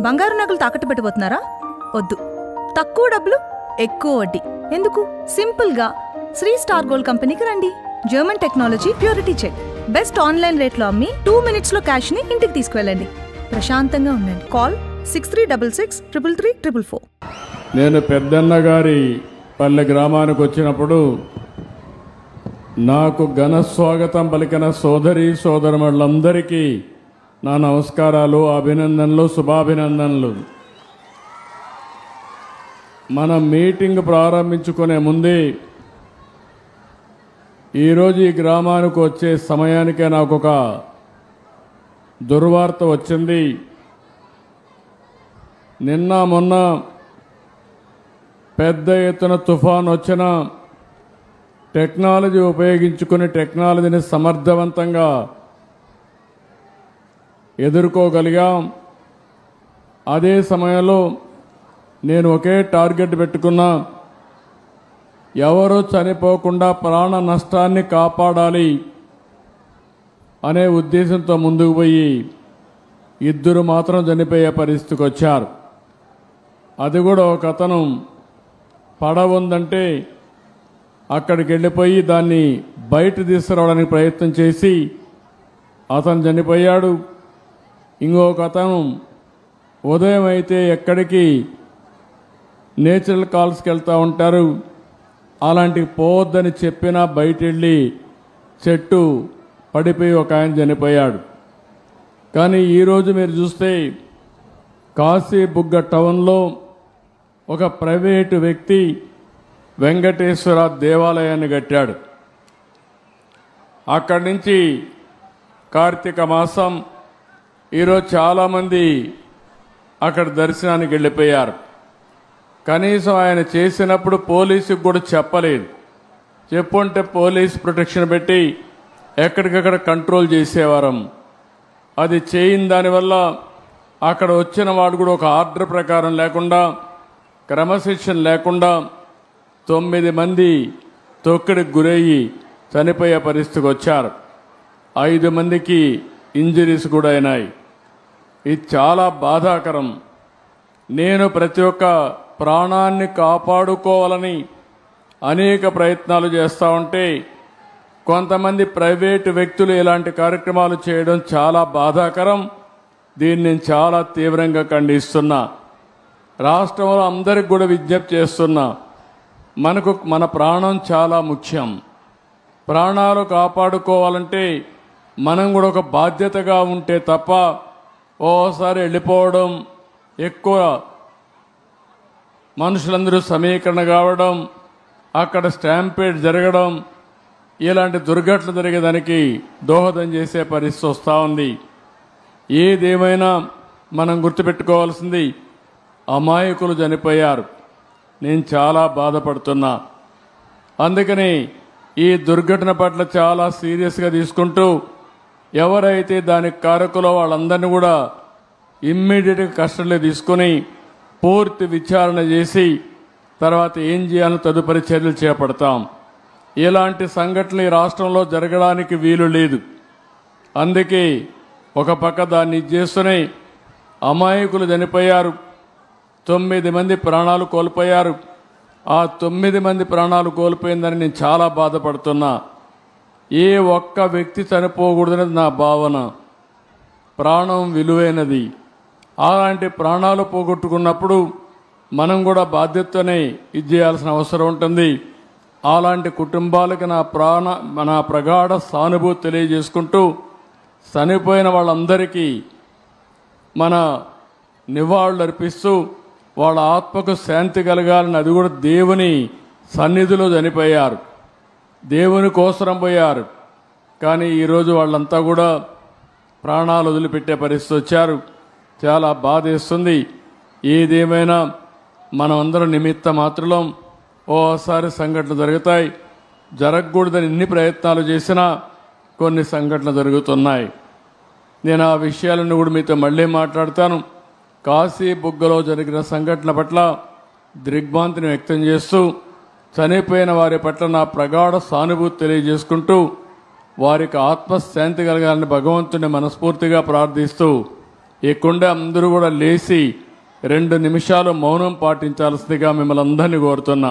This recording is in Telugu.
బంగారు నగలు తాకట్టు పెట్టబోతున్నారా? వద్దు. తక్కువ డబ్బులు ఎక్కువ వడ్డీ ఎందుకు? సింపుల్గా శ్రీ స్టార్ గోల్డ్ కంపెనీకి రండి. German technology, purity check, best online రేట్లో అమ్మి 2 minutesలో క్యాష్ని ఇంటికి తీసుకువెళ్ళండి. ప్రశాంతంగా ఉండండి. కాల్ 6366333444. నేను పెద్దన్న గారి పల్లె గ్రామానికి వచ్చినప్పుడు నాకు ఘన స్వాగతం పలికిన సోదరి సోదరులందరికీ నా నమస్కారాలు, అభినందనలు, శుభాభినందనలు. మనం మీటింగ్ ప్రారంభించుకునే ముందే ఈరోజు ఈ గ్రామానికి వచ్చే సమయానికే నాకు ఒక దుర్వార్త వచ్చింది. నిన్న మొన్న పెద్ద ఎత్తున తుఫాన్ వచ్చిన టెక్నాలజీ ఉపయోగించుకుని టెక్నాలజీని సమర్థవంతంగా ఎదుర్కోగలిగాం. అదే సమయంలో నేను ఒకే టార్గెట్ పెట్టుకున్నా, ఎవరూ చనిపోకుండా ప్రాణ నష్టాన్ని కాపాడాలి అనే ఉద్దేశంతో ముందుకు పోయి 2 మాత్రం చనిపోయే పరిస్థితికి వచ్చారు. అది కూడా ఒక అతను పడవ ఉందంటే అక్కడికి వెళ్ళిపోయి దాన్ని బయట తీసుకురావడానికి ప్రయత్నం చేసి అతను చనిపోయాడు. ఇంకొక అతను ఉదయం అయితే ఎక్కడికి నేచురల్ కాల్స్కి వెళ్తూ ఉంటారు, అలాంటివి పోవద్దని చెప్పినా బయట వెళ్ళి చెట్టు పడిపోయి ఒక ఆయన చనిపోయాడు. కానీ ఈరోజు మీరు చూస్తే కాశీబుగ్గ టౌన్లో ఒక ప్రైవేటు వ్యక్తి వెంకటేశ్వర దేవాలయాన్ని కట్టాడు. అక్కడి నుంచి కార్తీక మాసం ఈరోజు చాలామంది అక్కడ దర్శనానికి వెళ్ళిపోయారు. కనీసం ఆయన చేసినప్పుడు పోలీసుకు కూడా చెప్పలేదు. చెప్పుంటే పోలీస్ ప్రొటెక్షన్ పెట్టి ఎక్కడికక్కడ కంట్రోల్ చేసేవారం. అది చేయని దానివల్ల అక్కడ వచ్చిన వాడు కూడా ఒక ఆర్డర్ ప్రకారం లేకుండా, క్రమశిక్షణ లేకుండా 9 మంది తొక్కిడికి గురయ్యి చనిపోయే పరిస్థితికి వచ్చారు. 5 మందికి ఇంజరీస్ కూడా అయినాయి. ఇది చాలా బాధాకరం. నేను ప్రతి ఒక్క ప్రాణాన్ని కాపాడుకోవాలని అనేక ప్రయత్నాలు చేస్తూ ఉంటే కొంతమంది ప్రైవేటు వ్యక్తులు ఇలాంటి కార్యక్రమాలు చేయడం చాలా బాధాకరం. దీన్ని నేను చాలా తీవ్రంగా ఖండిస్తున్నా. రాష్ట్రంలో అందరికి కూడా విజ్ఞప్తి చేస్తున్నా, మన ప్రాణం చాలా ముఖ్యం. ప్రాణాలు కాపాడుకోవాలంటే మనం కూడా ఒక బాధ్యతగా ఉంటే తప్ప ఓసారి వెళ్ళిపోవడం, ఎక్కువ మనుషులందరూ సమీకరణ కావడం, అక్కడ స్టాంపేడ్ జరగడం, ఇలాంటి దుర్ఘటనలు జరిగేదానికి దోహదం చేసే పరిస్థితి వస్తూ ఉంది. ఏదేమైనా మనం గుర్తుపెట్టుకోవాల్సింది, అమాయకులు చనిపోయారు. నేను చాలా బాధపడుతున్నా. అందుకని ఈ దుర్ఘటన పట్ల చాలా సీరియస్గా తీసుకుంటూ ఎవరైతే దానికి కారకులో వాళ్ళందరినీ కూడా ఇమ్మీడియట్గా కస్టడీలో తీసుకుని పూర్తి విచారణ చేసి తర్వాత ఏం చేయాలో తదుపరి చర్యలు చేపడతాం. ఇలాంటి సంఘటనలు ఈ రాష్ట్రంలో జరగడానికి వీలు లేదు. అందుకే ఒక పక్క దాన్ని చేస్తూనే అమాయకులు చనిపోయారు. 9 మంది ప్రాణాలు కోల్పోయారు. ఆ 9 మంది ప్రాణాలు కోల్పోయిందని నేను చాలా బాధపడుతున్నా. ఏ ఒక్క వ్యక్తి చనిపోకూడదనేది నా భావన. ప్రాణం విలువైనది. అలాంటి ప్రాణాలు పోగొట్టుకున్నప్పుడు మనం కూడా బాధ్యతనే ఇది చేయాల్సిన అవసరం ఉంటుంది. అలాంటి కుటుంబాలకు నా ప్రగాఢ సానుభూతి తెలియజేసుకుంటూ చనిపోయిన వాళ్ళందరికీ మన నివాళులు అర్పిస్తూ వాళ్ళ ఆత్మకు శాంతి కలగాలని, అది కూడా దేవుని సన్నిధిలో చనిపోయారు, దేవుని కోసరం పోయారు. కానీ ఈరోజు వాళ్ళంతా కూడా ప్రాణాలు వదిలిపెట్టే పరిస్థితి వచ్చారు. చాలా బాధేస్తుంది. ఏదేమైనా మనం అందరం నిమిత్త మాత్రం. ఓసారి సంఘటనలు జరుగుతాయి. జరగకూడదని ఎన్ని ప్రయత్నాలు చేసినా కొన్ని సంఘటనలు జరుగుతున్నాయి. నేను ఆ విషయాలను కూడా మీతో మళ్ళీ మాట్లాడతాను. కాశీబుగ్గలో జరిగిన సంఘటన పట్ల దిగ్భ్రాంతిని వ్యక్తం చేస్తూ చనిపోయిన వారి పట్ల నా ప్రగాఢ సానుభూతి తెలియజేసుకుంటూ వారికి ఆత్మశాంతి కలగాలని భగవంతుని మనస్ఫూర్తిగా ప్రార్థిస్తూ ఇక్కడుండే అందరూ కూడా లేచి 2 నిమిషాలు మౌనం పాటించాల్సిందిగా మిమ్మల్ని అందరినీ కోరుతున్నా.